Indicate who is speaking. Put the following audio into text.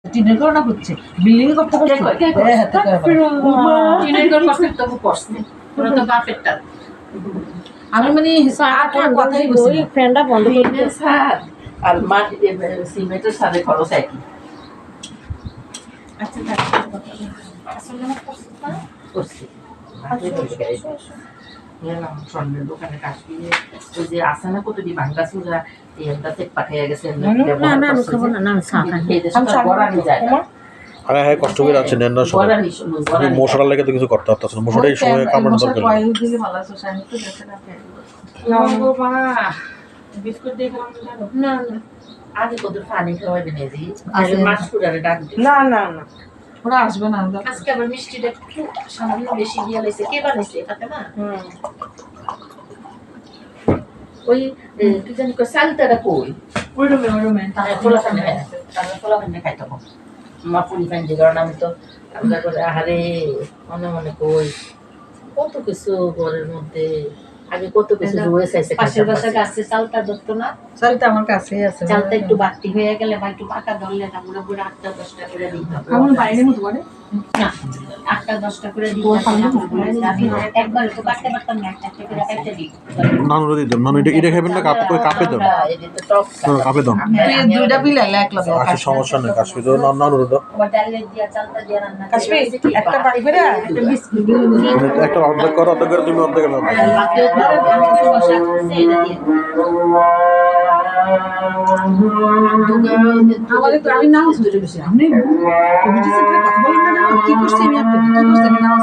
Speaker 1: টিনের ঘর না হচ্ছে বিল্ডিং এ করতে করতে
Speaker 2: টিনের ঘর করতে তো করছে পুরো তো বাপেরটা
Speaker 1: আমি মানে আর কথাই বলছি
Speaker 3: ওই ফ্যানটা বন্ধ করে
Speaker 2: টিনের ছাদ আর মাটি সিমেন্টের ছাদে খরচ একই
Speaker 1: আচ্ছা আসলে না
Speaker 2: করছি স্বর্ণের দোকানে কাজ দিয়ে ওই যে আসে না কতটি ভাঙ্গা চুরা এটাতে পাঠিয়ে গেছে
Speaker 3: না না আমি খাবো না, না আমি চা খাই।
Speaker 2: গড়ানি যায়
Speaker 4: আরে হ্যাঁ কষ্ট করে আছেন নেন না সবাই
Speaker 2: গড়ানি
Speaker 4: মশার লেগে তো কিছু করতে পারতেছেন মশার এই সময় কামড়ানো দরকার নেই।
Speaker 1: কয়েল দিলে ভালো আছে সাইন তো দেখে না
Speaker 2: বিস্কুট দিয়ে খাওয়ানো জানো
Speaker 3: না না
Speaker 2: আগে কত পানি খাওয়াবে নেজি আগে মাছ কুড়ারে ডাক দিই
Speaker 3: না না না
Speaker 1: ওরা আসবে না
Speaker 2: আজকে আবার মিষ্টিটা একটু সামান্য বেশি দিয়ে লাইছে কে বানাইছে এটাতে না ওই কি জানি কো সালতাটা কই
Speaker 1: ওই রুমে
Speaker 2: খোলা খানে খোলা খানে খাইতে হবে মা পুরি ফ্যান যে কারণ আমি তো আমরা করে আহারে মনে মনে কই কত কিছু ঘরের মধ্যে আগে কত কিছু রয়েছে
Speaker 3: পাশের বাসা গাছে চালটা ধরতো না,
Speaker 1: সালটা আমার কাছেই আছে
Speaker 3: চালটা একটু বাড়তি হয়ে গেলে বা একটু পাকা ধরলে না বুড়ো বুড়ো 8-10 করে দিত
Speaker 1: আমার বাইরে মতো করে
Speaker 3: না 8-10 করে দিত আমি একবার তো কাটতে পারতাম না, একটা করে কাটতে দিত
Speaker 4: নানুরে দিতেন নানু এটা খাবেন না কাপে করে কাপে দেন কাপে দেন
Speaker 1: তুই দুইটা বিলাই এক লগে
Speaker 4: আচ্ছা সমস্যা নেই কাশ্মীর তো নানুরে দাও
Speaker 3: আবার ডালে দিয়া চালটা দিয়া রান্না
Speaker 1: কাশ্মীর একটা বাড়ি করে একটা বিস্কুট
Speaker 4: একটা অর্ধেক করো অর্ধেক করে তুমি অর্ধেক নাও
Speaker 3: বাকিও ধরো কিছু বসা আছে এটা দিয়ে
Speaker 1: আমাদের তো আমি নাও ধরে বসে আপনি কমিটি সেক্রেটারি কথা বলেন না কি করছি আমি আপনি কি করছেন নাও